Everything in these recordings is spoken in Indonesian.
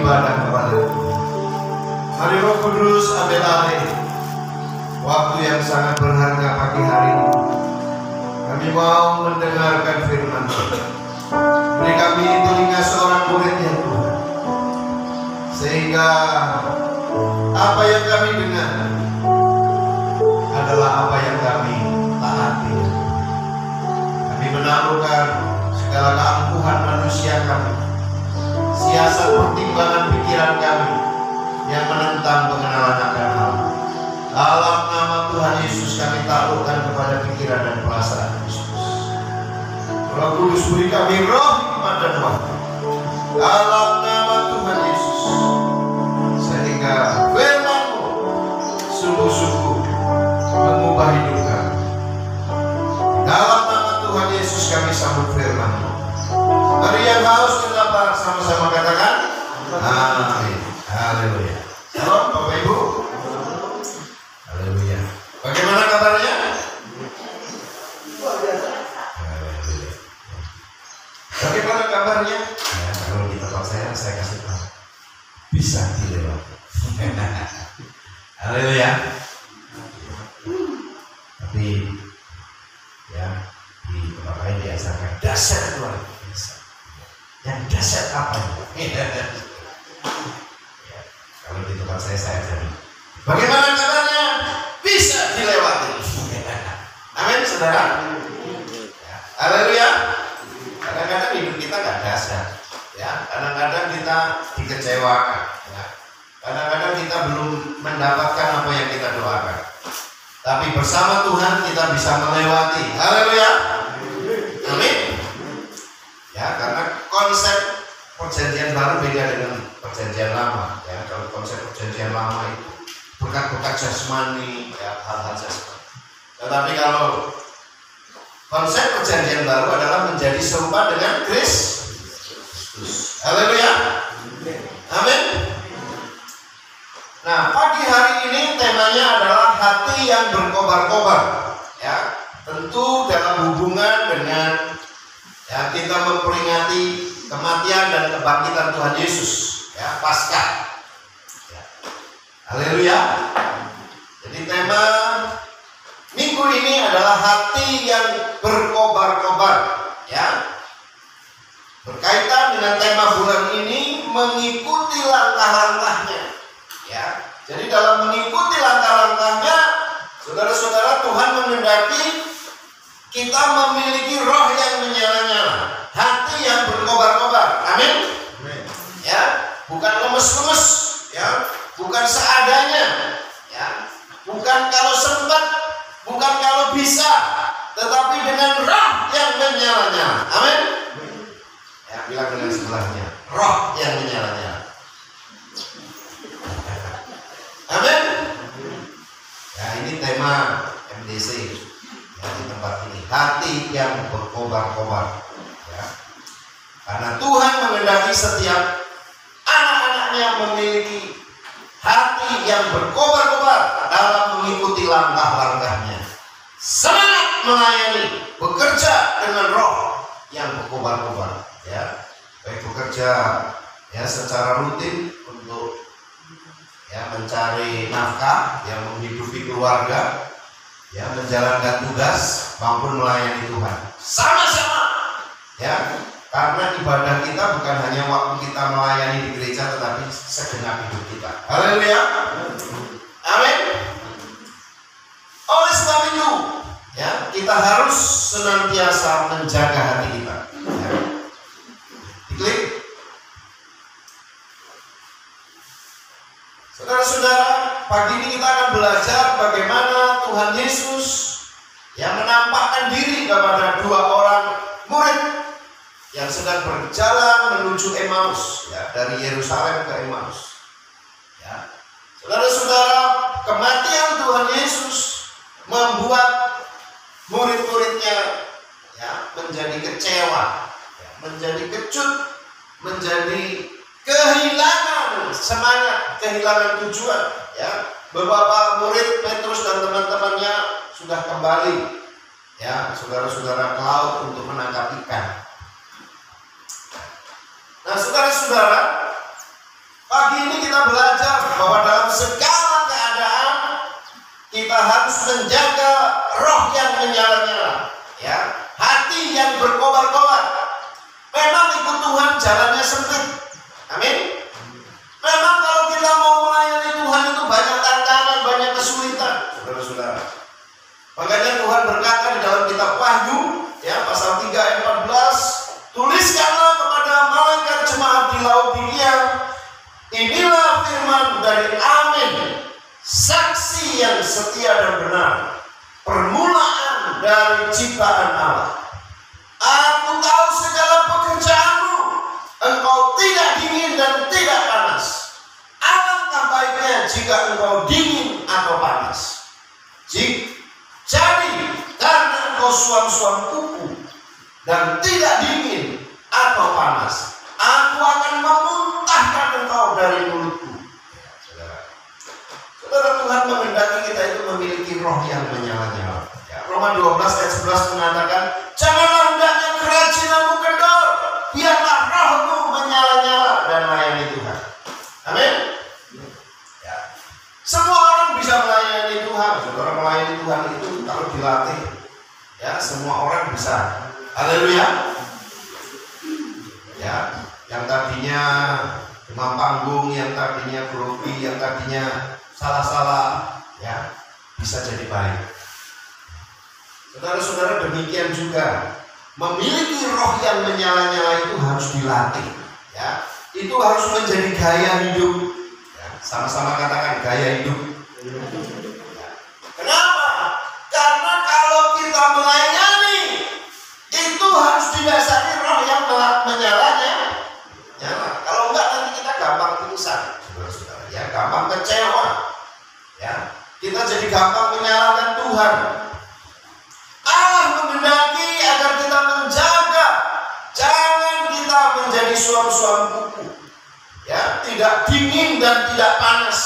beribadah kepada-Mu. Mari Roh Kudus ambil alih waktu yang sangat berharga pagi hari ini. Kami mau mendengarkan firman-Mu. Beri kami telinga seorang murid yang Tuhan, sehingga apa yang kami dengar adalah apa yang kami taati. Kami menaruhkan segala keangkuhan manusia kami, siasat pertimbangan pikiran kami yang menentang pengenalan akan hal. Dalam nama Tuhan Yesus kami taruhkan kepada pikiran dan perasaan Yesus. Roh Kudus beri kami roh hikmat dan waktu. Dalam nama Tuhan Yesus, sehingga firman-Mu sungguh-sungguh mengubah hidup kami. Dalam nama Tuhan Yesus kami sambut firman-Mu. Mari yang haus dan lapar sama-sama katakan amin. Haleluya. Shalom Bapak Ibu. Haleluya. Bagaimana kabarnya? Haleluya. Bagaimana kabarnya? Ya, kalau di tempat saya kasih tahu, bisa dilewati. Haleluya. Tapi ya, di tempat lain diajarkan dasar luar biasa. Yang dasar apa? Ya, kalau di tempat saya jadi. Bagaimana kabarnya? Bisa dilewati. Amin, saudara. Ya, haleluya. Kadang-kadang hidup kita nggak dasar. Ya, kadang-kadang kita dikecewakan. Ya. Kadang-kadang kita belum mendapatkan apa yang kita doakan. Tapi bersama Tuhan kita bisa melewati. Haleluya. Amin. Ya, karena konsep perjanjian baru beda dengan perjanjian lama. Ya, kalau konsep perjanjian lama itu berkat-berkat jasmani, ya, hal-hal jasmani. Tetapi kalau konsep perjanjian baru adalah menjadi serupa dengan Kristus. Haleluya. Amin. Nah, pagi hari ini temanya adalah hati yang berkobar-kobar. Ya, tentu dalam hubungan dengan ya, kita memperingati kematian dan kebangkitan Tuhan Yesus, ya, Paskah. Ya. Haleluya. Jadi tema minggu ini adalah hati yang berkobar-kobar, ya. Berkaitan dengan tema bulan ini, mengikuti langkah-langkahnya. Ya, jadi dalam mengikuti langkah-langkahnya, saudara-saudara, Tuhan menghendaki kita memiliki roh yang menyala-nyala, hati yang berkobar-kobar. Amin. Ya, bukan lemes-lemes, ya, bukan seadanya, ya, bukan kalau sempat, bukan kalau bisa, tetapi dengan roh yang menyala-nyala. Amin. Ya, bilang dengan sebelahnya, roh yang menyala-nyala. Amin. Ya, ini tema MDC ya, di tempat ini, hati yang berkobar-kobar. Ya. Karena Tuhan menghendaki setiap anak-anaknya memiliki hati yang berkobar-kobar dalam mengikuti langkah-langkahnya. Semangat melayani, bekerja dengan roh yang berkobar-kobar. Ya, baik bekerja ya secara rutin untuk ya mencari nafkah, yang menghidupi keluarga, ya menjalankan tugas maupun melayani Tuhan. Sama-sama, ya, karena ibadah kita bukan hanya waktu kita melayani di gereja, tetapi segenap hidup kita. Haleluya. Amin. Oleh sebab itu, ya, kita harus senantiasa menjaga hati kita. Ya. Diklik. Saudara-saudara, pagi ini kita akan belajar bagaimana Tuhan Yesus yang menampakkan diri kepada dua orang murid yang sedang berjalan menuju Emmaus, ya, dari Yerusalem ke Emmaus. Ya. Saudara-saudara, kematian Tuhan Yesus membuat murid-muridnya ya, menjadi kecewa, ya, menjadi kecut, menjadi kehilangan semangat, kehilangan tujuan. Ya, beberapa murid Petrus dan teman-temannya sudah kembali, ya, saudara-saudara, ke laut untuk menangkap ikan. Nah, saudara-saudara, pagi ini kita belajar bahwa dalam segala keadaan kita harus menjaga roh yang menyala-nyala, ya, hati yang berkobar-kobar. Memang ikut Tuhan jalannya sempit, amin. Memang kalau kita mau melayani Tuhan itu banyak tantangan, banyak kesulitan, saudara-saudara. Makanya Tuhan berkata di dalam kitab Wahyu, ya, pasal 3 ayat 14, tuliskanlah kepada malaikat jemaat di Laodikia, inilah firman dari Amin, saksi yang setia dan benar, permulaan dari ciptaan Allah. Aku tahu segala pekerjaanmu, engkau tidak dingin dan tidak panas. Alangkah baiknya jika engkau dingin atau panas. Jadi karena engkau suam-suam kuku dan tidak dingin atau panas, aku akan memuntahkan engkau dari mulutku. Saudara, Tuhan menghendaki kita itu memiliki roh yang menyala-nyala. Roma 12 ayat 11 mengatakan, janganlah hendaknya kerajinanmu kendor, biarlah rohmu menyala-nyala dan melayani Tuhan. Amin. Ya. Semua orang bisa melayani Tuhan. Saudara, melayani Tuhan itu kalau dilatih, ya, semua orang bisa. Haleluya. Ya, yang tadinya demam panggung, yang tadinya grogi, yang tadinya salah-salah, ya, bisa jadi baik. Saudara-saudara, demikian juga memiliki roh yang menyala-nyala itu harus dilatih, ya. Itu harus menjadi gaya hidup, ya. Sama-sama katakan gaya hidup, ya. Kenapa? Karena kalau kita melayani itu harus didasari roh yang menyalanya, nyala. Kalau enggak nanti kita gampang pingsan, saudara-saudara, ya, gampang kecewa, ya. Kita jadi gampang menyalahkan Tuhan. Allah menghendaki agar kita menjaga, jangan kita menjadi suam-suam kuku, ya, tidak dingin dan tidak panas.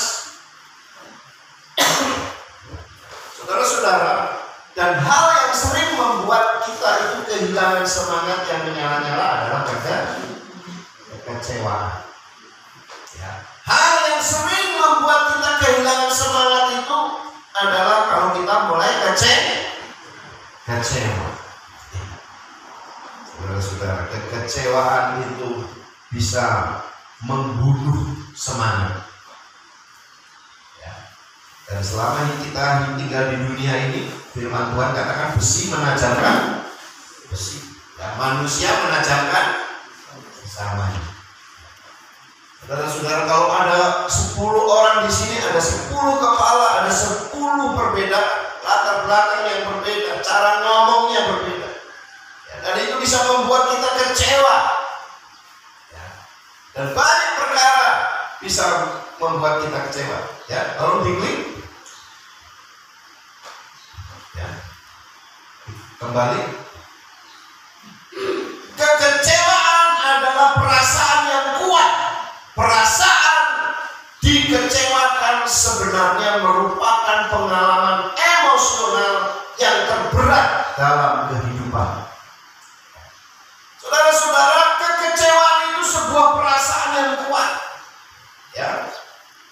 Saudara-saudara, dan hal yang sering membuat kita itu kehilangan semangat yang menyala-nyala adalah kekecewaan. Ya. Hal yang sering membuat kita kehilangan semangat itu adalah kalau kita mulai kecewa. Saudara-saudara, kekecewaan itu bisa membunuh semangat. Ya. Dan selama ini kita tinggal di dunia ini, firman Tuhan katakan besi menajamkan besi, ya, manusia menajamkan samanya. Saudara-saudara, kalau ada 10 orang di sini, ada 10 kepala, ada 10 perbedaan, latar belakang yang berbeda, cara ngomongnya berbeda, ya, dan itu bisa membuat kita kecewa, ya. Dan banyak perkara bisa membuat kita kecewa, ya. Lalu diklik, ya, kembali. Kekecewaan adalah perasaan yang kuat. Perasaan dikecewakan sebenarnya merupakan pengalaman emosional yang terberat dalam kehidupan. Saudara-saudara, kekecewaan itu sebuah perasaan yang kuat, ya.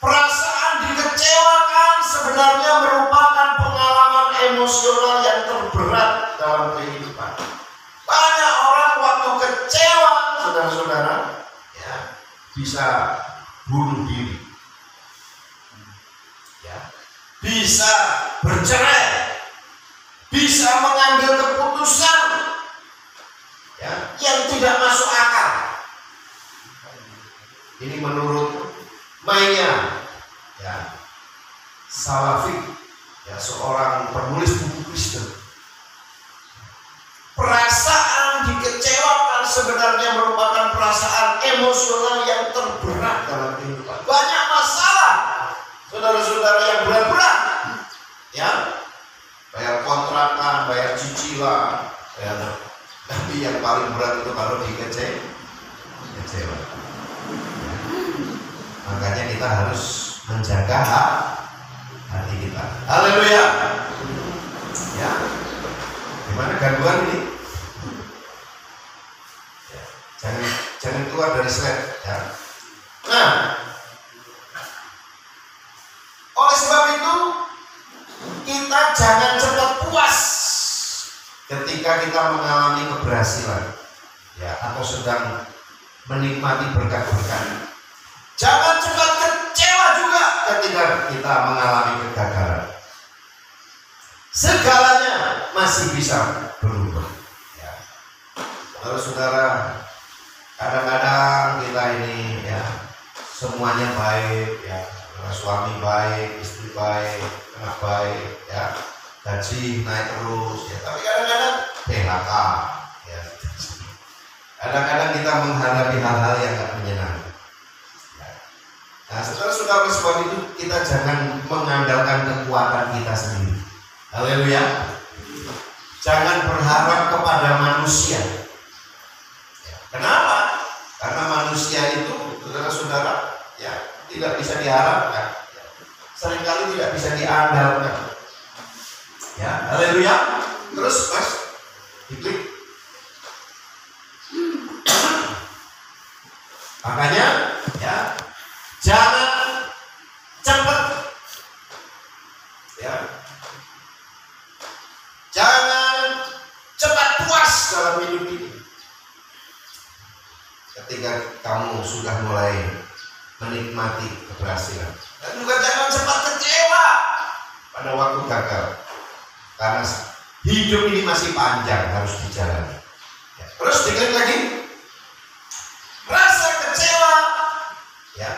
Perasaan dikecewakan sebenarnya merupakan pengalaman emosional yang terberat dalam kehidupan. Banyak orang waktu kecewa, saudara-saudara, ya, bisa bunuh diri, ya, bisa bercerai, bisa mengambil keputusan, ya, yang tidak masuk akal. Ini menurut Maya, ya, Salafik, ya, seorang penulis buku Kristen. Perasaan dikecewakan sebenarnya merupakan perasaan emosional yang terberat dalam kehidupan. Banyak masalah, saudara-saudara, yang berat-berat, ya, bayar kontrakan, bayar cicilan, ya. Tapi yang paling berat itu kalau dikecewa. Makanya kita harus menjaga hati kita. Haleluya. Ya. Gimana gangguan ini? Ya. Jangan keluar dari slide, ya. Nah, ketika kita mengalami keberhasilan, ya, atau sedang menikmati berkat-berkat, jangan cepat kecewa juga ketika kita mengalami kegagalan. Segalanya masih bisa berubah. Ya. Kalau saudara, kadang-kadang kita ini, ya, semuanya baik, ya, suami baik, istri baik, anak baik, ya, gaji naik terus, ya, tapi kadang-kadang PHK, ya. Kadang-kadang kita menghadapi hal-hal yang tidak menyenangkan. Ya. Nah, saudara-saudara, sebab itu kita jangan mengandalkan kekuatan kita sendiri. Haleluya. Jangan berharap kepada manusia. Ya. Kenapa? Karena manusia itu, saudara-saudara, ya, tidak bisa diharapkan, ya, seringkali tidak bisa diandalkan. Ya, haleluya. Terus mas, diklik. Makanya, ya, jangan cepat, ya, jangan cepat puas dalam hidup ini. Ketika kamu sudah mulai menikmati keberhasilan, dan juga jangan cepat kecewa pada waktu gagal, karena hidup ini masih panjang, harus dijalani. Ya. Terus diklik lagi, rasa kecewa, ya,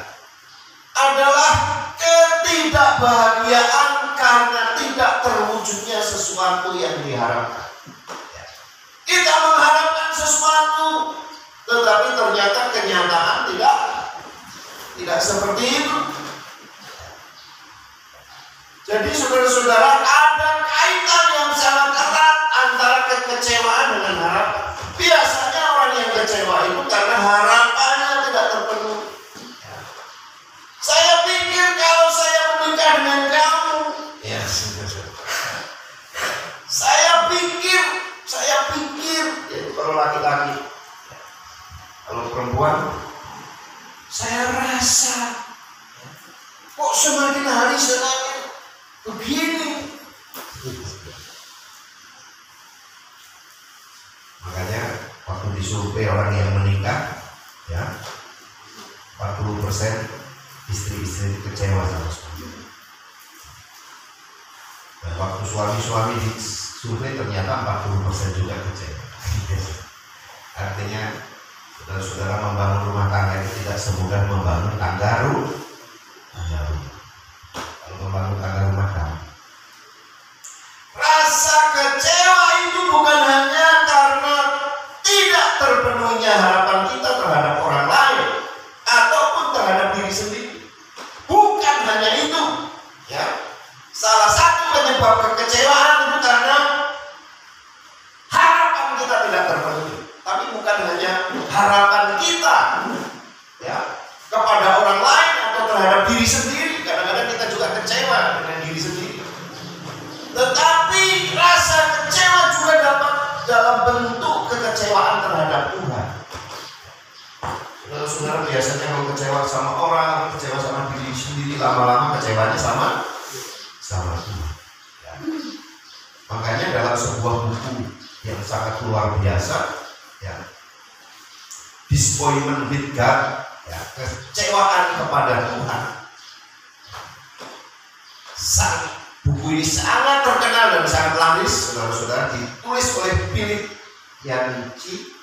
adalah ketidakbahagiaan karena tidak terwujudnya sesuatu yang diharapkan. Ya. Kita mengharapkan sesuatu, tetapi ternyata kenyataan tidak seperti itu. Jadi saudara-saudara, ada kaitan yang sangat erat antara kekecewaan dengan harapan. Biasanya orang yang kecewa itu karena harapannya tidak terpenuhi. Saya pikir kalau saya menikah dengan kamu, ya, saya pikir, ya, kalau laki-laki. Kalau perempuan, saya rasa, kok semakin hari semakin begini. Makanya waktu disurvei orang yang menikah, ya, 40% istri-istri kecewa sama suami. Dan waktu suami-suami disurvei ternyata 40% juga kecewa. Artinya saudara-saudara, membangun rumah tangga itu tidak semudah membangun tangga rumah. Kalau membangun tangga rumah tangga, rasa kecewa itu bukan hanya karena tidak terpenuhinya harapan kita terhadap orang lain ataupun terhadap diri sendiri. Bukan hanya itu, ya. Salah satu penyebab kekecewaan itu karena harapan kita tidak terpenuhi. Tapi bukan hanya harapan kita, ya, kepada orang lain atau terhadap diri sendiri. Kadang-kadang kita juga kecewa dengan diri sendiri. Tetapi rasa kecewa juga dapat dalam bentuk kekecewaan terhadap Tuhan. Saudara, biasanya kalau kecewa sama orang, kecewa sama diri sendiri, lama-lama kecewanya sama Tuhan. Ya. Makanya dalam sebuah buku yang sangat luar biasa, ya, Disappointment with God, ya, kecewaan kepada Tuhan. Buku ini sangat terkenal dan sangat laris, saudara-saudara, ditulis oleh Philip Yancey,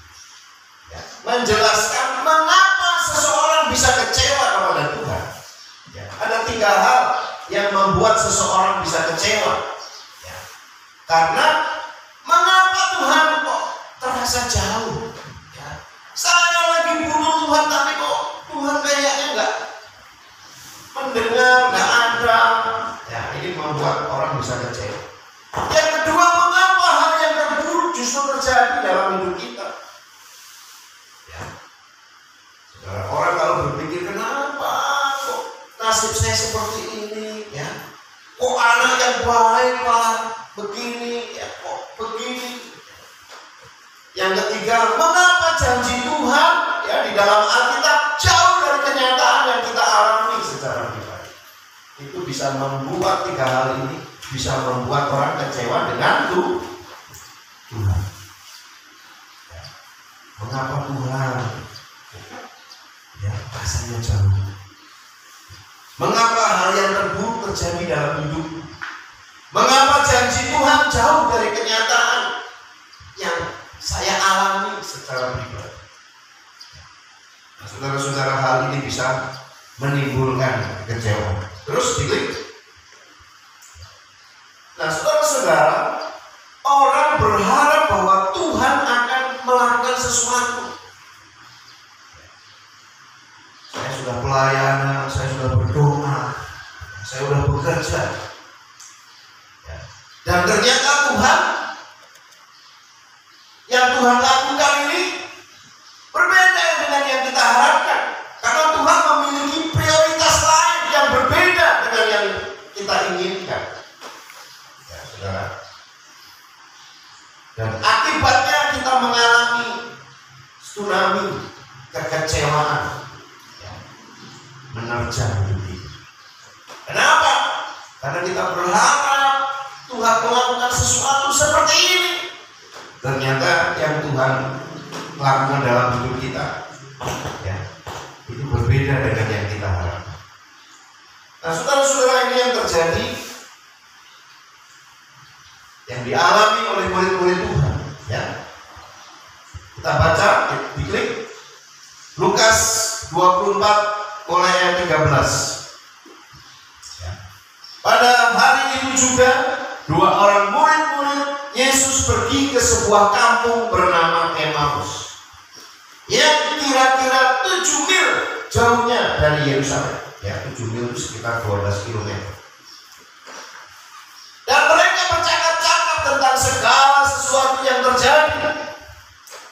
ya, menjelaskan mengapa seseorang bisa kecewa kepada Tuhan. Ya, ada 3 hal yang membuat seseorang bisa kecewa. Ya. Karena mengapa Tuhan kok terasa jauh? Saya lagi butuh Tuhan, tapi kok Tuhan kayaknya enggak mendengar, enggak ada. Ya, ini membuat orang bisa kecewa. Yang kedua, mengapa hal yang terburuk justru terjadi dalam hidup kita? Ya. Saudara, orang kalau berpikir, kenapa kok nasib saya seperti ini? Ya. Kok anak yang baik lah begini? Ya, kok begini? Yang ketiga, mengapa janji Tuhan, ya, di dalam Alkitab jauh dari kenyataan yang kita alami secara pribadi? Itu bisa membuat 3 hal ini bisa membuat orang kecewa dengan Tuhan. Mengapa Tuhan ya rasanya jauh? Mengapa hal yang terburuk terjadi dalam hidup? Mengapa janji Tuhan jauh dari kenyataan yang saya alami secara pribadi? Nah, saudara-saudara, hal ini bisa menimbulkan kecewa. Terus diklik. Nah, saudara-saudara, orang berharap bahwa Tuhan akan melakukan sesuatu. Saya sudah pelayanan, saya sudah berdoa, saya sudah bekerja, dan ternyata Tuhan yang Tuhan lakukan ini berbeda dengan yang kita harapkan, karena Tuhan memiliki prioritas lain yang berbeda dengan yang kita inginkan. Ya, saudara. Dan akibatnya kita mengalami tsunami kekecewaan menerjang hidup kita. Kenapa? Karena kita berharap Tuhan melakukan sesuatu seperti ini. Ternyata yang Tuhan lakukan dalam hidup kita ya, itu berbeda dengan yang kita harapkan. Nah, saudara-saudara, ini yang terjadi, yang dialami oleh murid-murid Tuhan ya. Kita baca, diklik Lukas 24 mulai ayat 13 ya. Pada hari itu juga 2 orang murid-murid Yesus pergi ke sebuah kampung bernama Emmaus yang kira-kira 7 mil jauhnya dari Yerusalem ya. 7 mil itu sekitar 12 km. Dan mereka bercakap-cakap tentang segala sesuatu yang terjadi.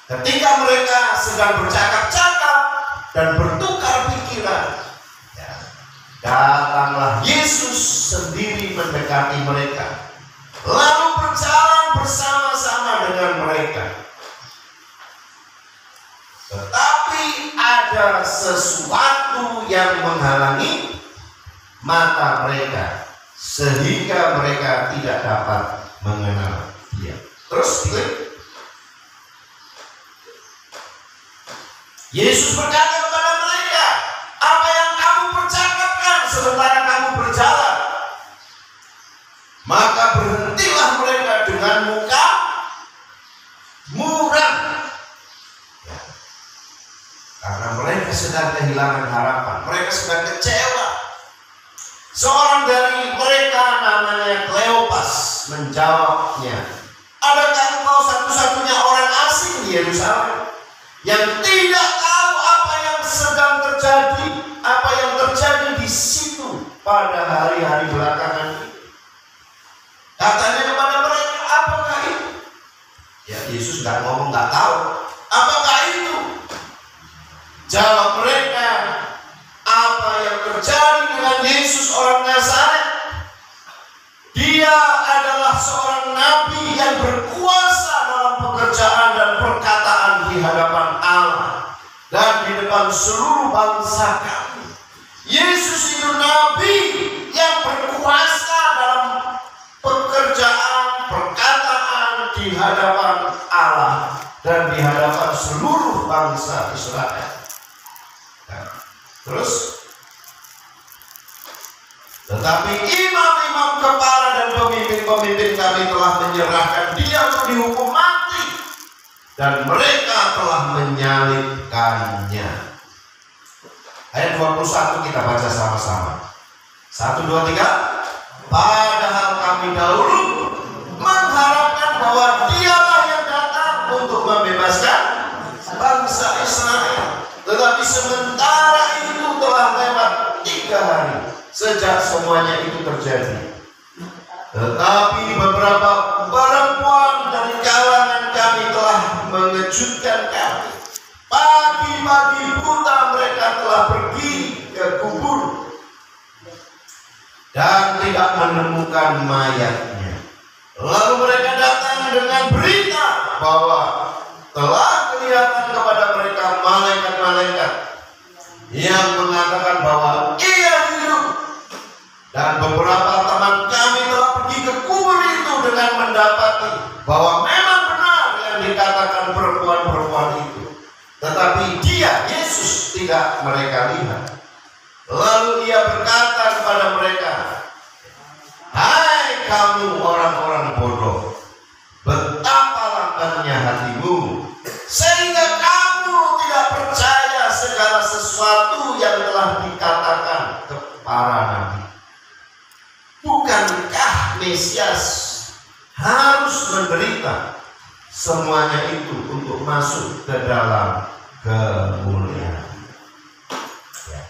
Ketika mereka sedang bercakap-cakap dan bertukar pikiran ya, datanglah Yesus sendiri mendekati mereka, lalu berjalan bersama-sama dengan mereka. Tetapi ada sesuatu yang menghalangi mata mereka, sehingga mereka tidak dapat mengenal Dia. Terus diklik. Yesus berkata kepada mereka, apa yang kamu percakapkan sementara kamu berjalan? Maka berhentilah mereka dengan muka muram ya. Karena mereka sedang kehilangan harapan, mereka sedang kecewa. Seorang dari mereka namanya Kleopas menjawabnya, adakah engkau satu-satunya orang asing di Yerusalem yang tidak tahu apa yang sedang terjadi, apa yang terjadi di situ pada hari-hari belakangan ini? Katanya kepada mereka, apakah itu? Ya, Yesus nggak ngomong nggak tahu. Apakah itu? Jawab mereka, apa yang terjadi dengan Yesus orang Nazaret? Dia adalah seorang nabi yang berkuasa dalam pekerjaan dan perkataan di hadapan Allah dan di depan seluruh bangsa kami. Yesus itu nabi yang berkuasa dalam pekerjaan, perkataan di hadapan Allah dan di hadapan seluruh bangsa Israel. Nah, terus, tetapi imam-imam kepala dan pemimpin-pemimpin kami telah menyerahkan Dia untuk dihukum mati, dan mereka telah menyalibkannya. Ayat 21 kita baca sama-sama. 1, 2, 3. Padahal kami dahulu mengharapkan bahwa Dialah yang datang untuk membebaskan bangsa Israel. Tetapi sementara itu telah lewat 3 hari sejak semuanya itu terjadi. Tetapi beberapa perempuan dari kalangan kami telah mengejutkan kami. Pagi-pagi buta mereka telah pergi ke kubur dan tidak menemukan mayatnya. Lalu mereka datang dengan berita bahwa telah kelihatan kepada mereka malaikat-malaikat yang mengatakan bahwa Ia hidup. Dan beberapa teman kami telah pergi ke kubur itu dengan mendapati bahwa memang benar yang dikatakan perempuan-perempuan itu. tidak mereka lihat. Lalu ia berkata kepada mereka, "Hai kamu orang-orang bodoh, betapa lambannya hatimu, sehingga kamu tidak percaya segala sesuatu yang telah dikatakan ke para nabi. Bukankah Mesias harus menderita semuanya itu untuk masuk ke dalam kemuliaan?" Ya.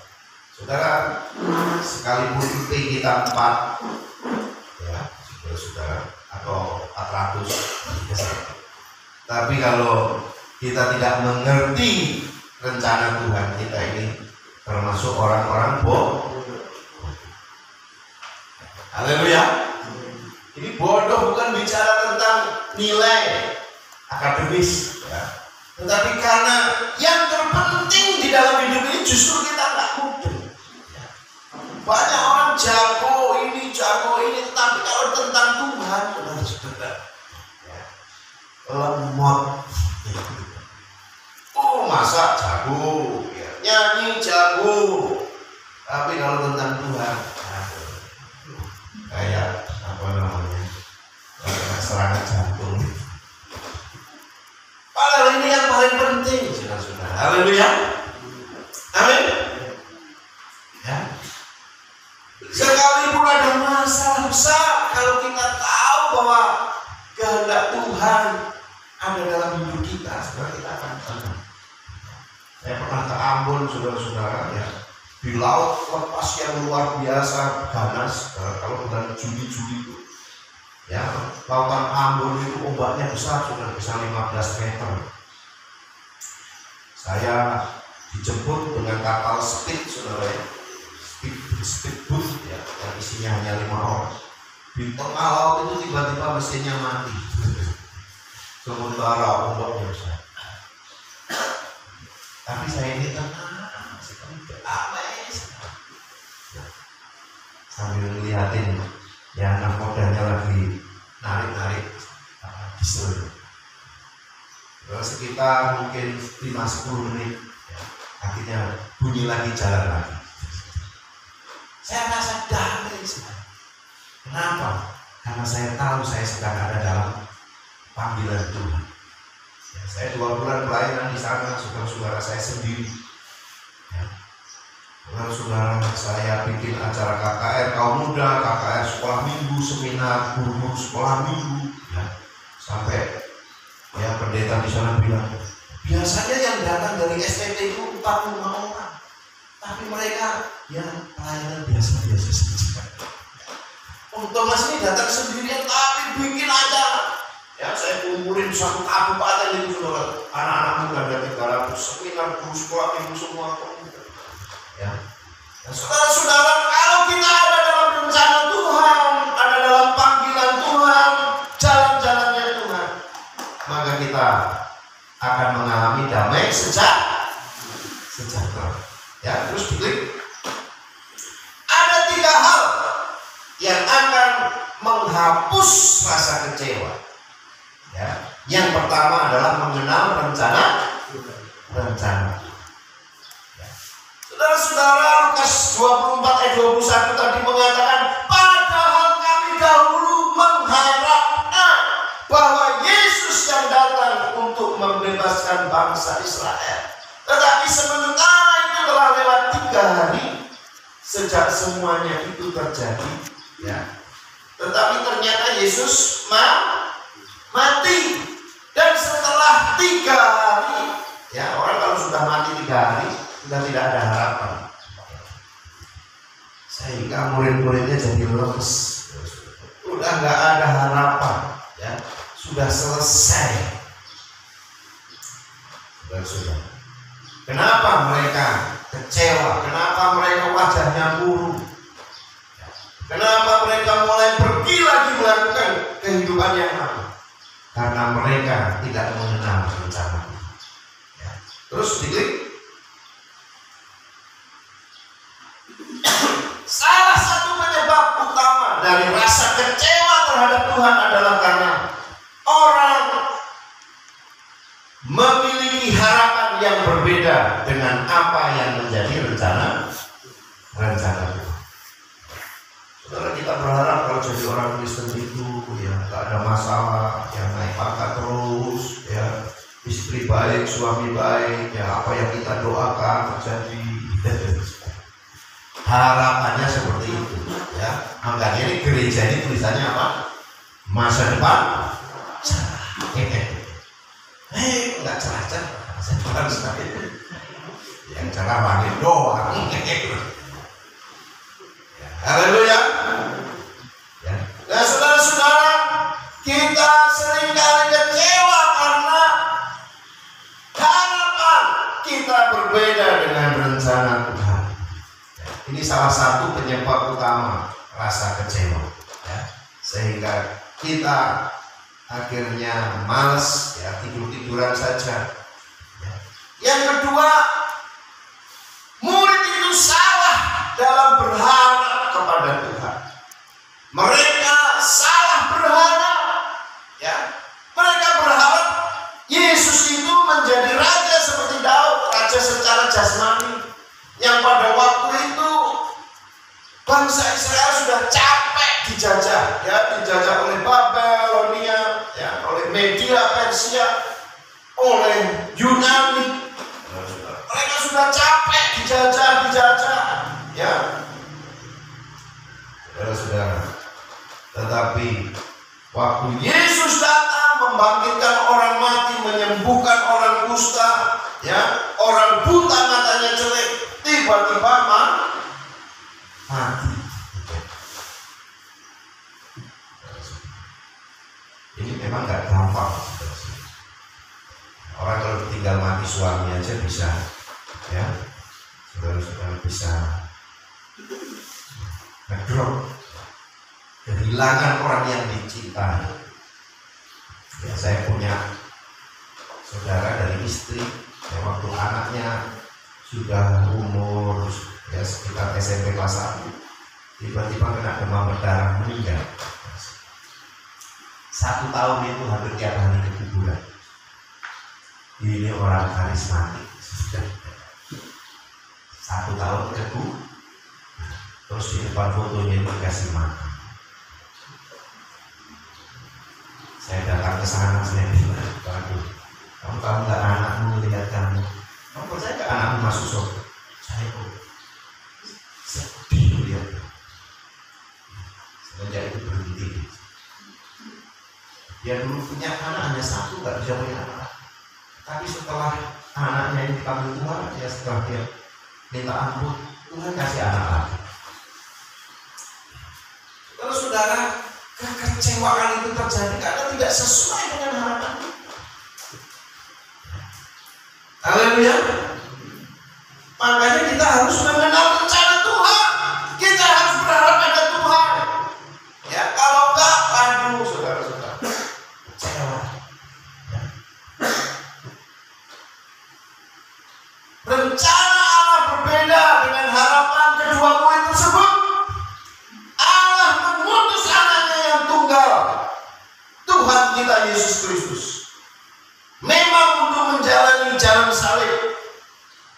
Saudara, sekalipun IP kita 4, ya, saudara, atau 400, tapi kalau kita tidak mengerti rencana Tuhan, kita ini termasuk orang-orang bodoh. Haleluya. Ini bodoh bukan bicara tentang nilai akademis, ya. Tetapi karena yang terpenting di dalam hidup ini justru kita nggak mudeng. Ya. Banyak orang jago ini, tetapi kalau tentang Tuhan, saudara, ya, lemot. Oh, masa jago, ya, nyanyi jago, tapi kalau tentang Tuhan, kayak apa namanya, serangan jantung. Padahal ini yang paling penting, saudara-saudara. Haleluya. Amin. Ya. Sekalipun ada masalah besar, kalau kita tahu bahwa kehendak Tuhan ada dalam hidup kita, saudara, kita akan tenang. Saya pernah ke Ambon, saudara-saudara, ya. Di laut lepas yang luar biasa ganas, kalau bukan Juli-Juli itu, ya, lautan Ambon itu ombaknya besar, sudah bisa 15 meter. Saya dijemput dengan kapal speed, saudara, ya, speedboat, ya, yang isinya hanya 5 orang. Di tengah laut itu tiba-tiba mesinnya mati, sementara ombaknya besar. Tapi saya ini tenang, sambil ngeliatin ya anak mudanya lagi narik-narik diesel. Sekitar mungkin 5-10 menit, ya, akhirnya bunyi lagi, jalan lagi. Saya rasa damai sekali. Kenapa? Karena saya tahu saya sedang ada dalam panggilan Tuhan. Ya, saya 2 bulan pelayanan di sana, saudara-saudara, saya sendiri. Ya. Saudara, saya bikin acara KKR kaum muda, KKR sekolah minggu, seminar guru sekolah minggu, ya. Sampai ya pendeta di sana bilang, biasanya yang datang dari STT itu 45 orang, tapi mereka ya pelayanan biasa-biasa saja. Thomas ini datang sendirian tapi bikin acara. Ya, saya kumpulin satu kabupaten itu, saudara, anak-anak muda ada 300, seminar guru sekolah minggu semua. Ya. Nah, saudara-saudara, kalau kita ada dalam rencana Tuhan, ada dalam panggilan Tuhan, jalan-jalannya Tuhan, maka kita akan mengalami damai sejahtera. Ya, terus diklik. Ada 3 hal yang akan menghapus rasa kecewa. Ya, yang pertama adalah mengenal rencana. Saudara-saudara, Lukas 24 ayat 21 tadi mengatakan, padahal kami dahulu mengharapkan bahwa Yesus yang datang untuk membebaskan bangsa Israel. Tetapi sementara itu telah lewat 3 hari sejak semuanya itu terjadi. Ya. Tetapi ternyata Yesus mati. Dan setelah 3 hari, ya, orang kalau sudah mati 3 hari sudah tidak ada harapan, sehingga murid-muridnya jadi lemes, udah nggak ada harapan, ya, sudah selesai. Sudah. Kenapa mereka kecewa? Kenapa mereka wajahnya murung? Kenapa mereka mulai pergi lagi melakukan kehidupan yang lama? Karena mereka tidak mengenal rencana. Ya. Terus diklik. Salah satu penyebab utama dari rasa kecewa terhadap Tuhan adalah karena orang memiliki harapan yang yang berbeda dengan apa yang menjadi rencana Tuhan. Saudara, kita berharap kalau jadi orang Kristen itu ya tak ada masalah, yang naik pangkat terus, ya istri baik, suami baik, ya apa yang kita doakan terjadi. Harapannya seperti itu, ya. Makanya ini gereja ini tulisannya apa? Masa depan cerah. Enggak cerah-cerah, masa depan sekali. Yang cerah langit doang. Haleluya. Ya. Nah, saudara-saudara, kita seringkali kecewa karena harapan kita berbeda dengan rencana Tuhan. Ya. Ini salah satu penyebab utama rasa kecewa. Ya. Sehingga kita akhirnya malas, ya, tidur-tiduran saja. Ya. Yang kedua, murid itu salah dalam berharap kepada Tuhan. Mereka salah berharap, ya. Mereka berharap Yesus itu menjadi raja seperti Daud, raja secara jasmani, yang pada waktu itu bangsa Israel sudah capek dijajah, ya, dijajah oleh Babilonia, ya, oleh Media Persia, oleh Yunani. Mereka sudah capek dijajah, ya. Saudara-saudara, tetapi waktu Yesus datang membangkitkan orang mati, menyembuhkan orang kusta, ya, orang buta matanya jelek, tiba-tiba mati. Ini memang gak gampang. Orang kalau tinggal mati suami aja bisa, ya, saudara-saudara, bisa ngedrop, kehilangan orang yang dicintai. Ya, saya punya saudara dari istri, ya, waktu anaknya sudah umur ya sekitar SMP kelas 1, tiba-tiba kena demam berdarah, meninggal. 1 tahun itu hampir tiap hari ke kuburan. Ini orang karismatik, 1 tahun ke kuburan. Terus di depan fotonya itu dikasih makan. Saya datang ke sana, saya bilang, "Waduh, kamu tahu nggak anakmu lihat kamu? Kamu percaya nggak anakmu masuk surga?" Saya sedih lihat. Semenjak itu berhenti. Dia dulu punya anak hanya 1, nggak bisa punya anak. Tapi setelah anaknya ini dipanggil Tuhan, ya setelah dia minta ampun, Tuhan kasih anak lagi. Kalau saudara, kekecewaan itu terjadi karena tidak sesuai dengan harapan. Haleluya. Makanya kita harus mengenal rencana Tuhan. Kita harus berharap pada Tuhan. Ya, kalau enggak, aduh, saudara-saudara, kecewa. Ya. Rencana Allah berbeda dengan harapan kedua murid tersebut. Tuhan kita Yesus Kristus memang untuk menjalani jalan salib,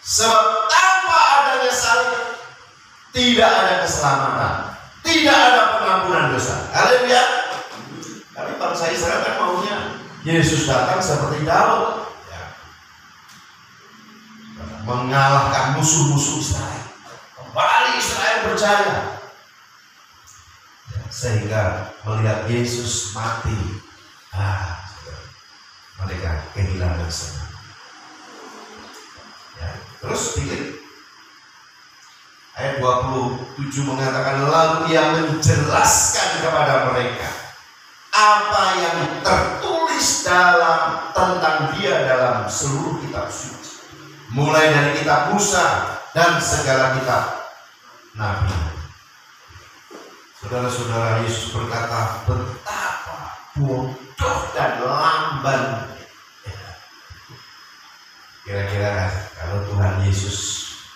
sebab tanpa adanya salib tidak ada keselamatan, tidak ada pengampunan dosa. Haleluya. Tapi bangsa Israel kan maunya Yesus datang seperti Daud, ya, mengalahkan musuh-musuh Israel, kembali Israel berjaya. Sehingga melihat Yesus mati, mereka kehilangan semangat. Ya, terus dikit ayat 27 mengatakan, lalu ia menjelaskan kepada mereka apa yang tertulis tentang dia dalam seluruh kitab suci, mulai dari kitab Musa dan segala kitab Nabi. Saudara-saudara, Yesus berkata betapa bodoh dan lamban. Kira-kira kalau Tuhan Yesus,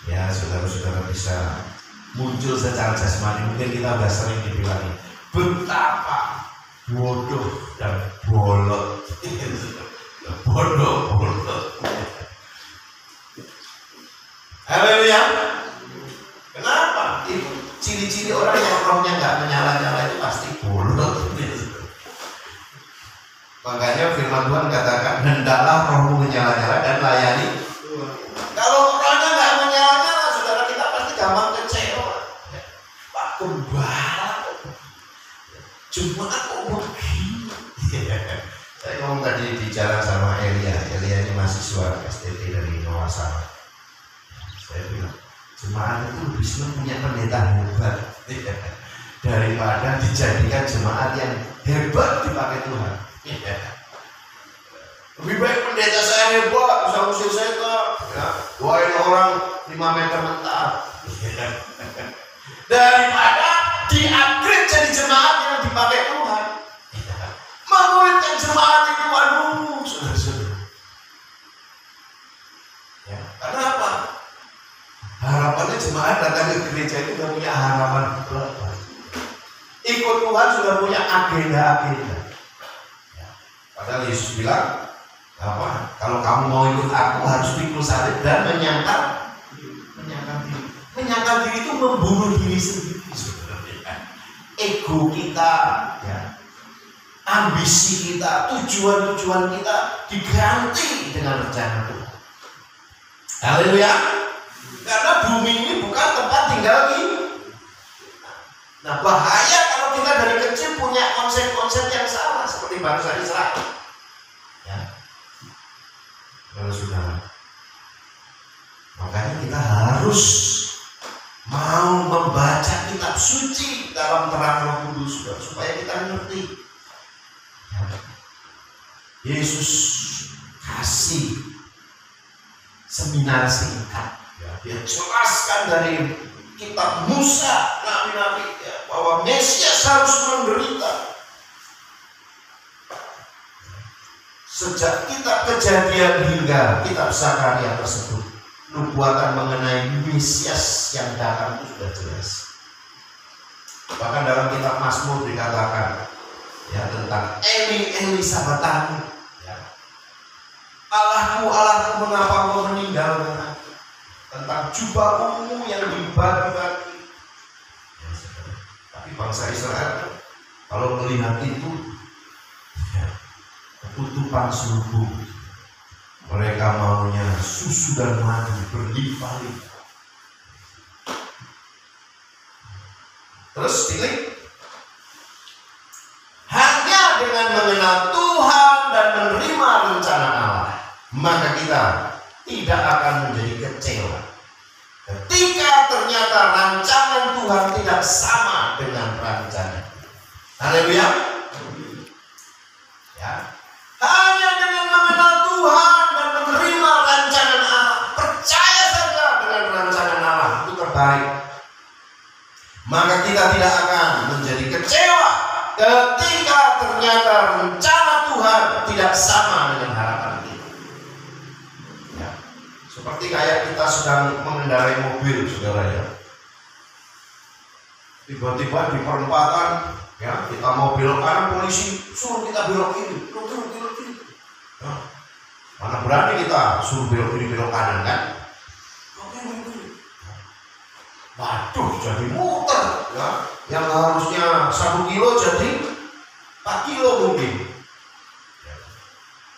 ya, saudara-saudara, bisa muncul secara jasmani, mungkin kita sudah sering dibilangin betapa bodoh dan bolot. Bodoh. Haleluya. Kenapa? Itu ciri-ciri orang yang rohnya nggak menyala-nyala itu pasti bodoh. Makanya firman Tuhan katakan, hendaklah rohmu menyala-nyala dan layani. Kalau rohnya nggak menyala-nyala, saudara, kita pasti gampang kecewa. Pak Gembala, Jumat kok begini? Saya ngomong tadi bicara sama Elia ini mahasiswa STT dari Nawasara. Saya bilang, jemaat itu lebih senang punya pendeta hebat daripada dijadikan jemaat yang hebat dipakai Tuhan. Lebih baik pendeta saya hebat, bisa usir setan, ya, doain orang 5 meter mental, daripada di-upgrade jadi jemaat yang dipakai Tuhan. Memuridkan jemaat itu, waduh, saudara-saudara. Ya, karena apa? Harapannya jemaat datang ke gereja itu sudah punya harapan berapa? Ikut Tuhan sudah punya agenda-agenda. Ya, padahal Yesus bilang, apa? Kalau kamu mau ikut aku harus pikul salib dan menyangkal diri. Menyangkal diri itu membunuh diri sendiri, saudara. Ego kita, ya, ambisi kita, tujuan-tujuan kita diganti dengan rencana Tuhan. Haleluya. Karena bumi ini bukan tempat tinggal kita. Nah, bahaya kalau kita dari kecil punya konsep-konsep yang salah seperti bangsa Israel. Ya. Kalau sudah, makanya kita harus mau membaca kitab suci dalam terang Roh Kudus supaya kita ngerti. Ya. Yesus kasih seminar singkat. Ya, dia jelaskan dari kitab Musa, nabi-nabi, ya, bahwa Mesias harus menderita. Sejak kitab Kejadian hingga kitab Zakaria tersebut, nubuatan mengenai Mesias yang datang itu sudah jelas. Bahkan dalam kitab Mazmur dikatakan, ya, tentang Eli sahabatmu, ya, Allahku, mengapa kau meninggalkan aku? Tentang jubahmu yang dibagi-bagi. Ya, tapi bangsa Israel kalau melihat itu, ya, ketutupan subuh, mereka maunya susu dan madu berlimpah-limpah. Terus pilih, hanya dengan mengenal Tuhan dan menerima rencana Allah, maka kita tidak akan menjadi kecewa ketika ternyata rancangan Tuhan tidak sama dengan rancangan. Haleluya. Ya. Hanya dengan mengenal Tuhan dan menerima rancangan Allah, percaya saja dengan rancangan Allah itu terbaik, maka kita tidak akan menjadi kecewa ketika ternyata rencana Tuhan tidak sama dengan harapan kita. Ya. Seperti kayak kita sedang mengendarai mobil, saudara, ya. Tiba-tiba di perempatan, ya, kita mau belok kanan, polisi suruh kita belok kiri, belok kiri. Ya. Mana berani kita suruh belok kiri, belok kanan, kan? Waduh, jadi muter, ya. Yang harusnya 1 kilo jadi 4 kilo mungkin. Ya.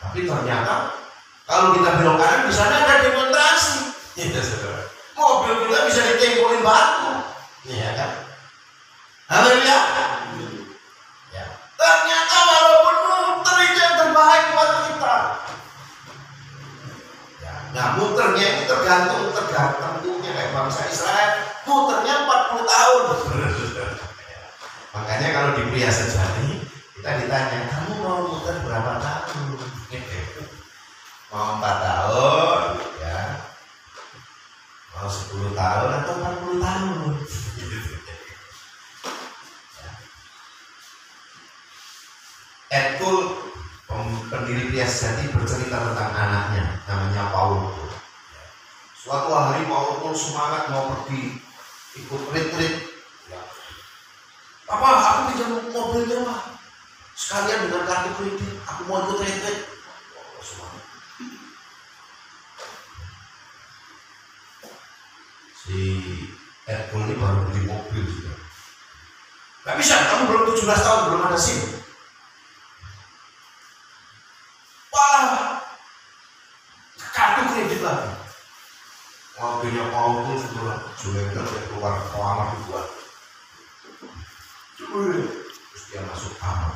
Tapi ternyata kalau kita belok kanan, di sana ada demonstrasi. Ya, saudara. Mobil kita bisa ditempolin batu, ya kan? Haleluya. Ya. Ternyata walaupun muter itu yang terbaik buat kita. Ya. Nah, muternya itu tergantung tentunya kayak bangsa Israel, muternya 40 tahun. Makanya kalau di Pria Sejati kita ditanya, kamu mau muter berapa tahun? Mau 4 tahun, ya, mau 10 tahun atau 40 tahun. Edkul, pendiri Pria Sejati, bercerita tentang anaknya, namanya Paul. Suatu hari Paul semangat mau pergi ikut retreat. Ya. Papa, aku pinjam mobilnya, Pak. Sekalian dengan kartu kredit, aku mau ikut retreat. Epul ini baru beli mobil sudah. Gak bisa, kamu belum 17 tahun, belum ada SIM. Wah, kartu kredit lagi. Mobilnya Paul sudah Julenger keluar kamar dibuat. Terus dia masuk kamar.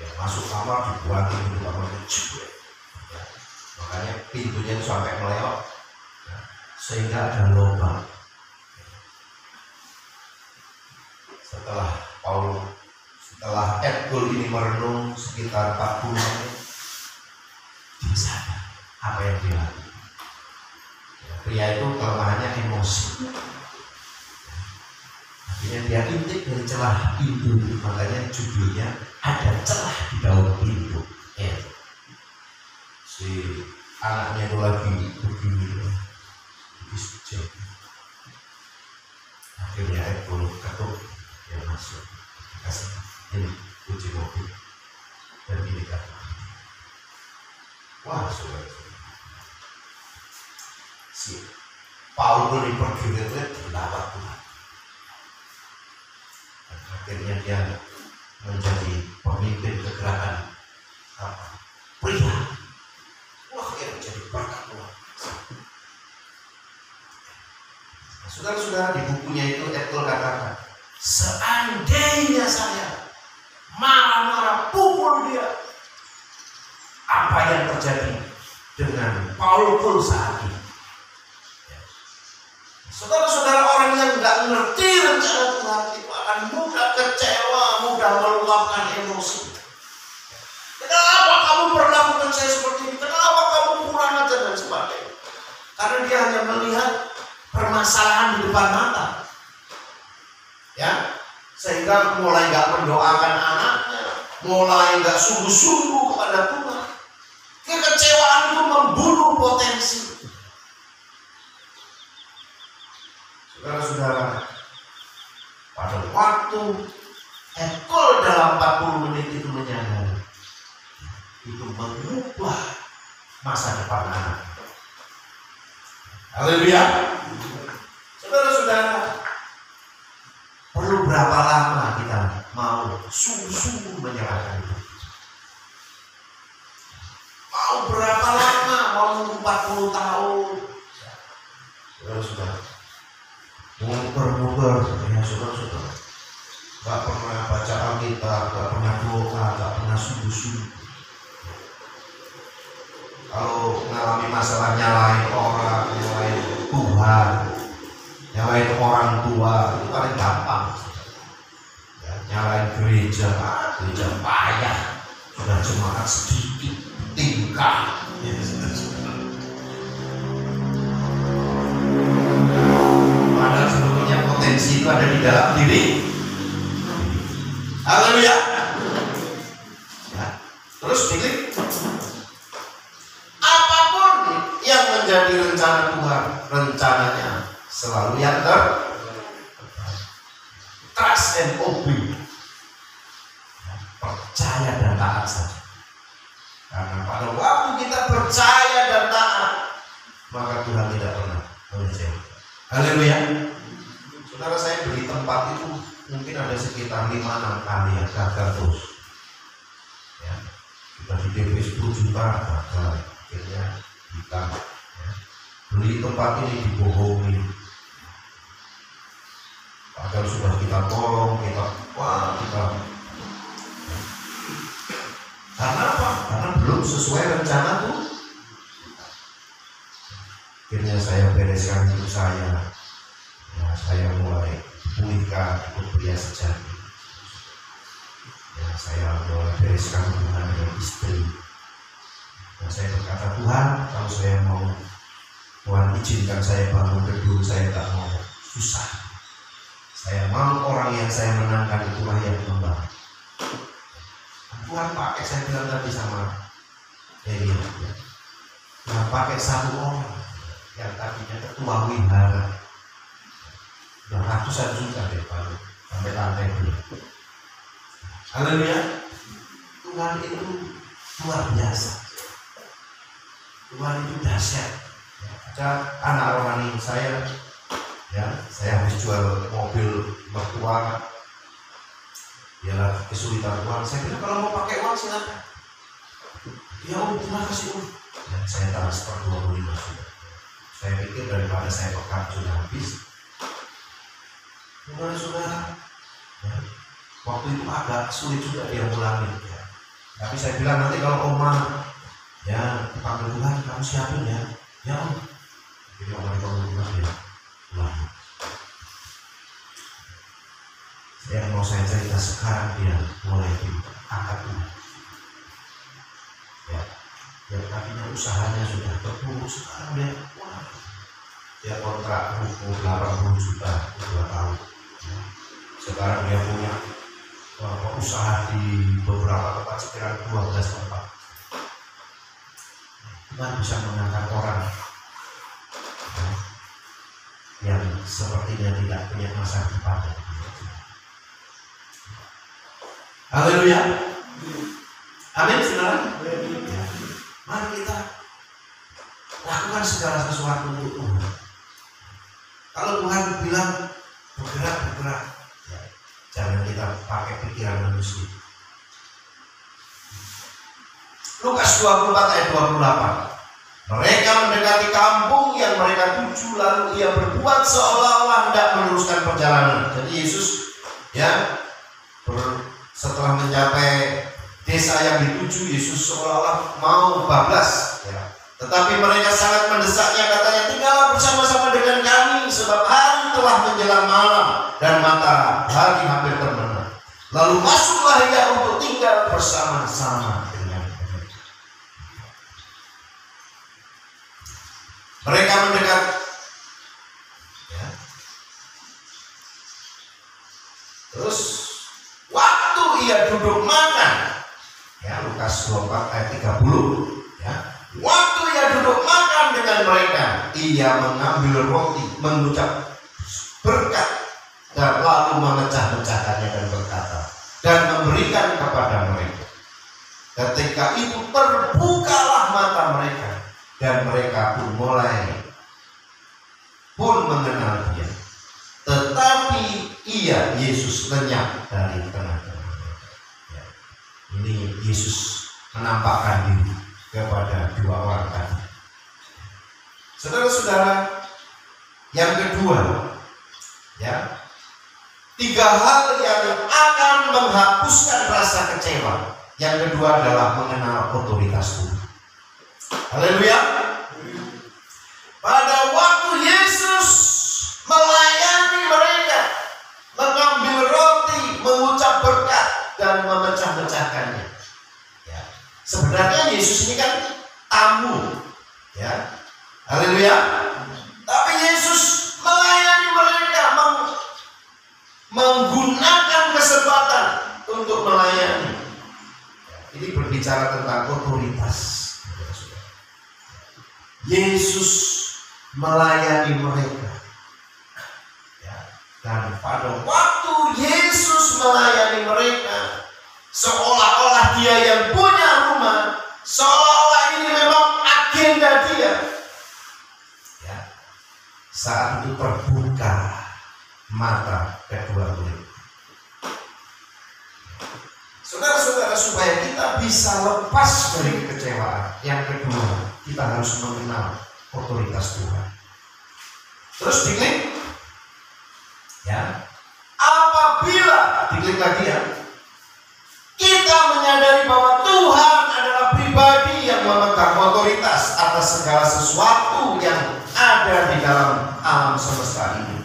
Dia masuk kamar dibuatin di kamarnya juga. Makanya pintunya itu sampai melewat, sehingga ada lubang. Setelah Epul ini merenung sekitar 40 menit, dia sadar apa yang dia lakukan. Pria itu kelemahannya emosi. Akhirnya dia intip dari celah pintu, makanya judulnya ada celah di daun pintu. Si anaknya itu lagi begini, akhirnya Epul ketuk, dia masuk, kasih ini kunci mobil dan ini kartu. Wah, saudara, si Paul ini pergi-pergi dilawat Tuhan. Dan akhirnya dia menjadi pemimpin kegerakan pria. Wah, dia menjadi berkat Tuhan. Saudara-saudara, di bukunya itu Epul katakan, seandainya saya marah-marah pukul dia, apa yang terjadi dengan Paul saat ini? Saudara-saudara, orang yang nggak ngerti rencana Tuhan itu akan mudah kecewa, mudah meluapkan emosi. Kenapa kamu perlakukan saya seperti ini? Kenapa kamu kurang ajar dan sebagainya? Karena dia hanya melihat permasalahan di depan mata, ya, sehingga mulai nggak mendoakan anaknya, mulai nggak sungguh-sungguh kepada Tuhan. Kekecewaan itu membunuh potensi. Saudara-saudara, pada waktu Epul dalam 40 menit itu menyadari, itu mengubah masa depan anak. Haleluya. Saudara-saudara, perlu berapa lama kita mau sungguh-sungguh menyerahkan itu? Mau berapa lama? Mau 40 tahun? Saudara-saudara, muter-muter, ya saudara-saudara, gak pernah baca Alkitab, gak pernah doa, gak pernah sungguh-sungguh. Kalau mengalami masalah nyalain orang, nyalain Tuhan, nyalain orang tua, itu paling gampang. Ya, nyalain gereja, gereja payah, sudah jemaat sedikit, tingkah. Ya, padahal sebetulnya potensi itu ada di dalam diri. Haleluya. Ya. Terus diklik. Apapun yang menjadi rencana Tuhan, rencananya selalu yang trust and obey. Percaya dan taat saja. Karena pada waktu kita percaya dan taat, maka Tuhan tidak pernah mengecewakan. Haleluya. Saudara, saya beli tempat itu mungkin ada sekitar 5-6 kali ya, gagal terus. Ya, kita di DP 10 juta gagal. Akhirnya kita beli tempat ini dibohongi. Padahal sudah kita tolong, kita karena apa? Karena belum sesuai rencana tuh. Akhirnya saya bereskan hidup saya. Ya, saya mulai pulihkan, ikut pria sejati. Ya, saya mulai bereskan hubungan dengan istri. Dan saya berkata, Tuhan, kalau saya mau, Tuhan izinkan saya bangun gedung, saya tak mau susah. Saya mau orang yang saya menangkan itulah yang membangun. Tuhan pakai, saya bilang tadi sama Elia, ya. Tuhan pakai satu orang yang tadinya ketua wihara, udah ratusan juta deh baru sampai lantai 2. Haleluya. Tuhan itu luar biasa. Tuhan itu dahsyat. Ada anak rohani saya, ya, saya habis jual mobil mertua, dia lagi kesulitan uang. Saya bilang kalau mau pakai uang silakan. Ya terima kasih Om. Ya, saya transfer 25 sudah. Saya pikir daripada saya pegang sudah habis. Saudara, ya, waktu itu agak sulit juga dia ulangi. Ya. Tapi saya bilang nanti kalau Oma ya dipanggil Tuhan kamu siapin ya. Ya Om. Jadi Oma dipanggil Tuhan dia ulangi. Yang mau saya cerita sekarang dia mulai diangkat Tuhan. Ya, yang tadinya usahanya sudah terpuruk sekarang dia kontrak buku 80 juta 2 tahun. Ya. Sekarang dia punya usaha di beberapa tempat sekitar 12 tempat. Tuhan bisa mengangkat orang yang sepertinya tidak punya masa depan. Haleluya. Amin, saudara. Ya. Mari kita lakukan segala sesuatu untuk Tuhan. Kalau Tuhan bilang bergerak, ya, jangan kita pakai pikiran manusia. Lukas 24 ayat 28. Mereka mendekati kampung yang mereka tuju, lalu ia berbuat seolah-olah hendak meneruskan perjalanan. Jadi Yesus, ya, setelah mencapai desa yang dituju, Yesus seolah-olah mau bablas, ya. Tetapi mereka sangat mendesaknya, katanya, tinggallah bersama-sama dengan kami, sebab hari telah menjelang malam dan matahari hampir terbenam. Lalu masuklah ia untuk tinggal bersama-sama dengan mereka. Mereka mendekat, ya. Terus waktu ia duduk makan, ya, Lukas 24 ayat 30, ya. Waktu ia duduk makan dengan mereka, ia mengambil roti, mengucap berkat, dan lalu memecah-mecahkannya dan berkata, dan memberikan kepada mereka. Ketika itu terbukalah mata mereka, dan mereka pun mengenal dia. Tetapi ia, Yesus, lenyap dari tengah-tengah mereka. Ya. Ini Yesus menampakkan diri kepada dua orang tadi. Saudara-saudara, yang kedua, ya, 3 hal yang akan menghapuskan rasa kecewa. Yang kedua adalah mengenal otoritas Tuhan. Haleluya. Pada waktu Yesus melayani mereka, mengambil roti, mengucap berkat, dan memecah-mecahkannya. Ya. Sebenarnya Yesus ini kan tamu, ya. Haleluya. Tapi Yesus melayani mereka, menggunakan kesempatan untuk melayani. Ini berbicara tentang otoritas. Yesus melayani mereka, ya. Dan pada waktu Yesus melayani mereka, seolah-olah dia yang punya rumah, seolah-olah ini memang agenda dia, ya. Saat itu terbuka mata kedua murid. Saudara-saudara, supaya kita bisa lepas dari kekecewaan, yang kedua, kita harus mengenal otoritas Tuhan. Terus diklik, ya. Apabila diklik lagi, ya, kita menyadari bahwa Tuhan adalah pribadi yang memegang otoritas atas segala sesuatu yang ada di dalam alam semesta ini,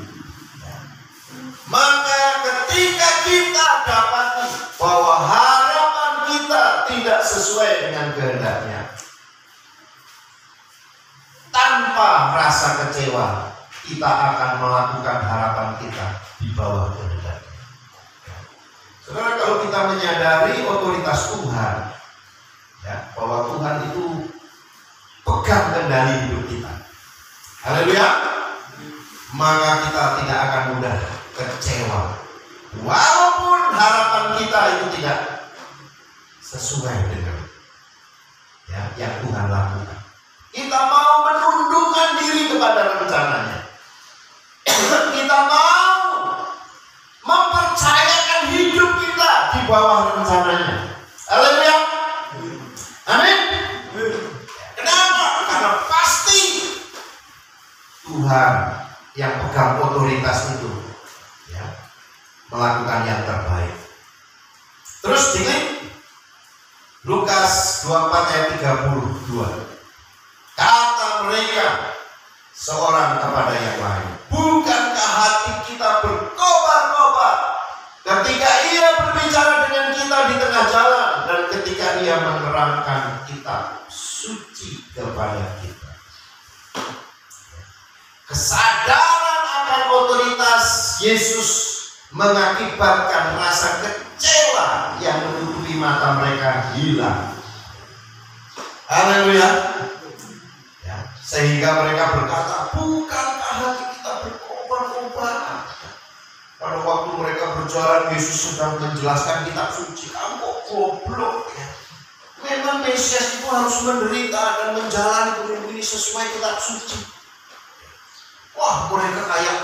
ya. Maka ketika kita dapati bahwa harapan kita tidak sesuai dengan kehendaknya, tanpa rasa kecewa, kita akan melakukan harapan kita di bawah kehendaknya. Saudara, kalau kita menyadari otoritas Tuhan, ya, bahwa Tuhan itu pegang kendali hidup kita, haleluya, maka kita tidak akan mudah kecewa, walaupun harapan kita itu tidak sesuai dengan, ya, yang Tuhan lakukan. Kita mau menundukkan menyatukan diri kepada rencananya. Kita mau mempercayakan hidup kita di bawah rencananya. Haleluya. Amin. Kenapa? Karena pasti Tuhan yang pegang otoritas itu ya, melakukan yang terbaik. Terus dilihat Lukas 24 ayat 32. Kata mereka seorang kepada yang lain, bukankah hati kita berkobar-kobar ketika ia berbicara dengan kita di tengah jalan dan ketika ia menerangkan kitab suci kepada kita. Kesadaran akan otoritas Yesus mengakibatkan rasa kecewa yang menutupi mata mereka hilang. Haleluya. Ya, sehingga mereka berkata, bukankah hati kita berkobar-kobar? Pada waktu mereka berjalan, Yesus sedang menjelaskan kitab suci. Kamu kok goblok ya? Memang Mesias itu harus menderita dan menjalani hidup ini sesuai kitab suci. Wah, mereka kayak,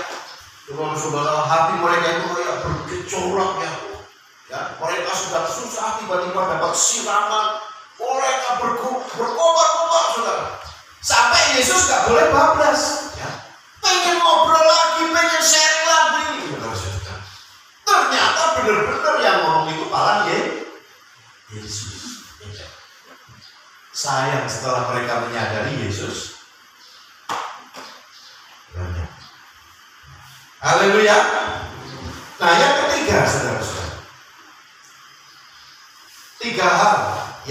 saudara, hati mereka itu kayak bergejolak ya. Ya, mereka sudah susah tiba-tiba dapat siraman, mereka berkobar-kobar, saudara. Sampai Yesus gak boleh bablas. Ya. Pengen ngobrol lagi, pengen sharing lagi. Saudara. Ternyata benar-benar yang ngomong itu malah Yesus. Sayang setelah mereka menyadari Yesus. Haleluya. Nah, yang ketiga, saudara-saudara, 3 hal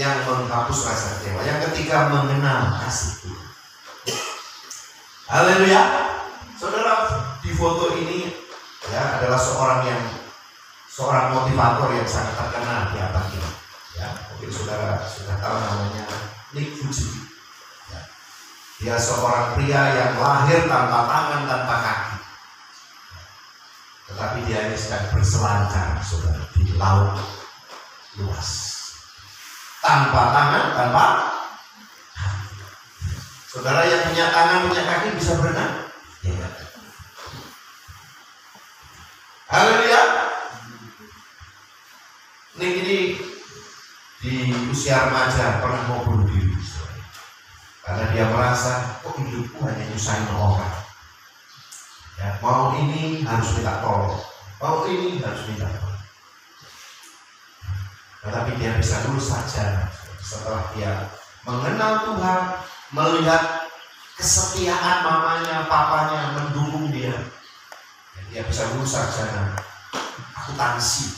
yang menghapus rasa kecewa. Yang ketiga, mengenal kasih Tuhan. Haleluya. Saudara, di foto ini ya adalah seorang motivator yang sangat terkenal di abad ini. Ya, mungkin saudara sudah tahu namanya Nick Fuji. Ya. Dia seorang pria yang lahir tanpa tangan, tanpa kaki. Tetapi dia ini sedang berselancar, saudara, di laut luas. Tanpa tangan, tanpa kaki. Saudara yang punya tangan, punya kaki bisa berenang? Ya. Haleluya. Ini di usia remaja pernah mau bunuh diri, karena dia merasa kok hidupku hanya nyusahin orang. Ya, mau ini harus minta tolong, mau ini harus minta tolong. Tetapi dia bisa lulus saja setelah dia mengenal Tuhan, melihat kesetiaan mamanya, papanya mendukung dia. Dia bisa lulus sarjana akuntansi.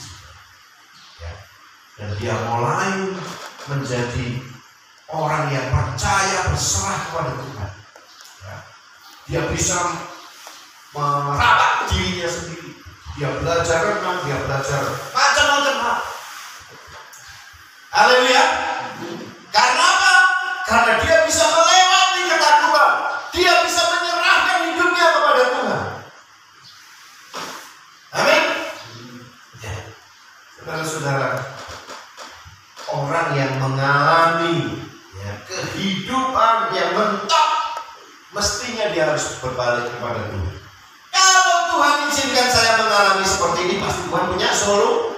Ya. Dan dia mulai menjadi orang yang percaya, berserah kepada Tuhan. Ya. Dia bisa merawat dirinya sendiri. Dia belajar renang, dia belajar macam-macam hal. Haleluya. Karena apa? Karena dia bisa melewati ketakutan. Dia bisa menyerahkan hidupnya kepada Tuhan. Amin. Ya. Saudara-saudara, orang yang mengalami ya, kehidupan yang mentok, mestinya dia harus berbalik kepada Tuhan. Kalau Tuhan izinkan saya mengalami seperti ini, pasti Tuhan punya solusi.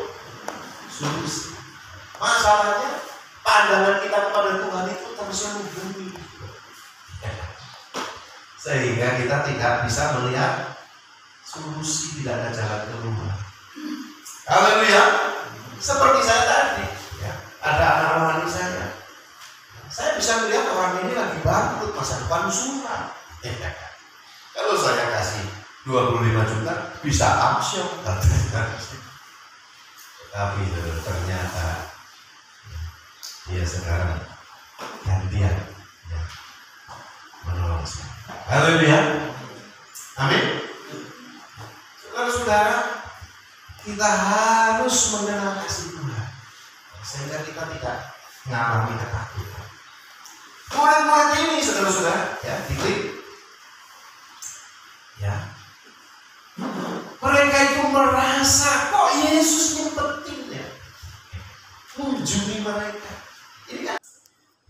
Masalahnya pandangan kita kepada Tuhan itu terselubungi, sehingga kita tidak bisa melihat solusi, tidak ada jalan keluar. Haleluya. Seperti saya tadi, ya, ada anak rohani saya bisa melihat orang ini lagi bangkrut, masa depan suram. Kalau saya kasih 25 juta bisa amsyok, tapi ternyata dia sekarang gantian ya, menolong saya. Haleluya. Amin. Saudara-saudara, kita harus mengenal kasih Tuhan sehingga kita tidak mengalami ketakutan. Murid-murid ini, saudara-saudara, ya, diklik. Ya. Mereka itu merasa kok Yesus ini penting ya, mengunjungi mereka. Ini kan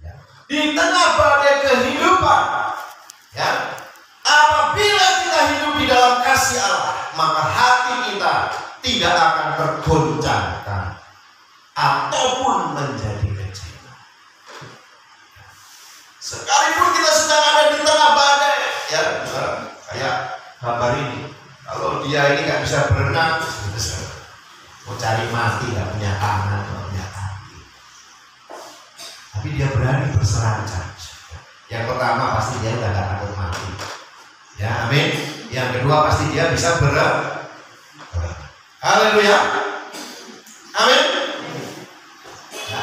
ya, di tengah badai kehidupan, ya, maka hati kita tidak akan tergoncangkan ataupun menjadi kecewa. Sekalipun kita sedang ada di tengah badai, ya, kayak gambar ini. Kalau dia ini nggak bisa berenang, mau cari mati, nggak punya tangan, nggak punya kaki, tapi dia berani berselancar. Yang pertama pasti dia udah nggak takut mati, ya, amin. Yang kedua pasti dia bisa berenang. Haleluya, amin. Ya.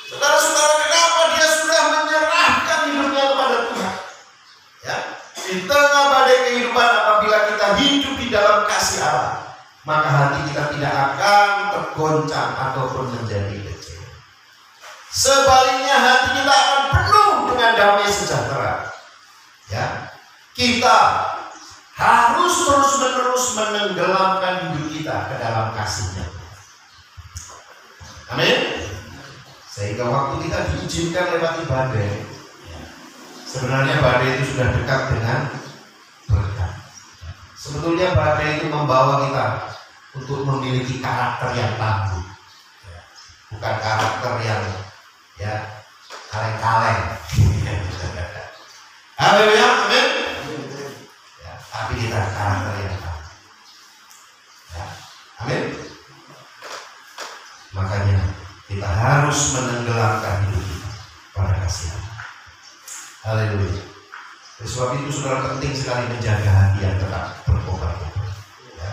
Saudara-saudara, kenapa dia sudah menyerahkan hidupnya kepada Tuhan? Ya, di tengah badai kehidupan, apabila kita hidup di dalam kasih Allah, maka hati kita tidak akan tergoncang ataupun menjadi kecewa. Sebaliknya, hati kita akan penuh dengan damai sejahtera. Ya, kita harus terus-menerus menenggelamkan hidup kita ke dalam kasih-Nya. Amin. Sehingga waktu kita diizinkan lewati badai, sebenarnya badai itu sudah dekat dengan berkat. Sebetulnya badai itu membawa kita untuk memiliki karakter yang tangguh, bukan karakter yang kaleng-kaleng. Haleluya, amin. Ya, tapi kita karakter yang tangguh. Ya, amin. Makanya kita harus menenggelamkan hidup kita pada kasih Allah. Haleluya. Sebab itu saudara, penting sekali menjaga hati yang tetap berkobar-kobar, ya,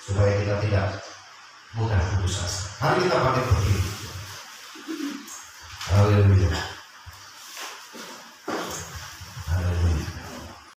supaya kita tidak mudah putus asa. Mari kita bangkit berdiri.